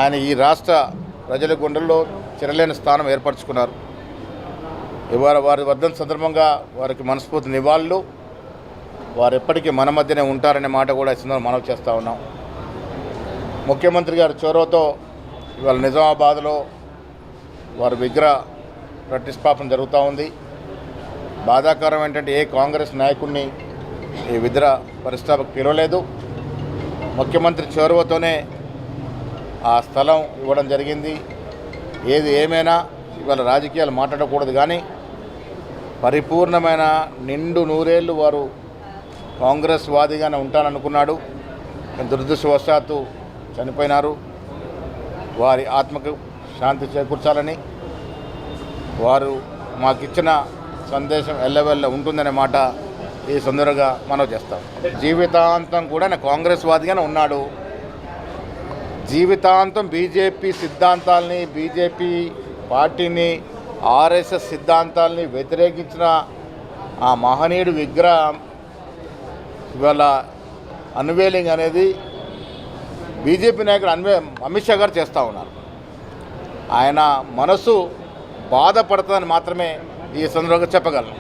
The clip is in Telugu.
ఆయన ఈ రాష్ట్ర ప్రజల గుండెల్లో చిరలేని స్థానం ఏర్పరచుకున్నారు. ఇవాళ వారి వర్ధంతి సందర్భంగా వారికి మనస్ఫూర్తి నివాళులు. వారు ఎప్పటికీ మన మధ్యనే ఉంటారనే మాట కూడా ఈ మనవి చేస్తూ ఉన్నాం. ముఖ్యమంత్రి గారి చొరవతో ఇవాళ నిజామాబాద్లో వారి విగ్రహ ప్రతిష్టాపన జరుగుతూ ఉంది. బాధాకరం ఏంటంటే ఏ కాంగ్రెస్ నాయకుడిని ఈ విగ్రహ ప్రతిష్టాపక పిలవలేదు. ముఖ్యమంత్రి చొరవతోనే ఆ స్థలం ఇవ్వడం జరిగింది. ఏది ఏమైనా ఇవాళ రాజకీయాలు మాట్లాడకూడదు, కానీ పరిపూర్ణమైన నిండు నూరేళ్ళు వారు కాంగ్రెస్ వాదిగానే ఉంటాననుకున్నాడు. దురదృష్టవశాత్తు చనిపోయినారు. వారి ఆత్మకు శాంతి చేకూర్చాలని వారు మాకిచ్చిన సందేశం ఎల్లవెల్ల ఉంటుందనే మాట ఈ సందర్భంగా మనవి చేస్తాం. జీవితాంతం కూడా ఆయన కాంగ్రెస్ వాదిగానే ఉన్నాడు. జీవితాంతం బీజేపీ సిద్ధాంతాలని, బీజేపీ పార్టీని, ఆర్ఎస్ఎస్ సిద్ధాంతాలని వ్యతిరేకించిన ఆ మహనీయుడు విగ్రహం ఇవాళ అన్వేలింగ్ అనేది బీజేపీ నాయకుడు అమిత్ షా గారు చేస్తూ ఉన్నారు. ఆయన మనసు బాధపడుతుందని మాత్రమే ఈ సందర్భంగా చెప్పగలను.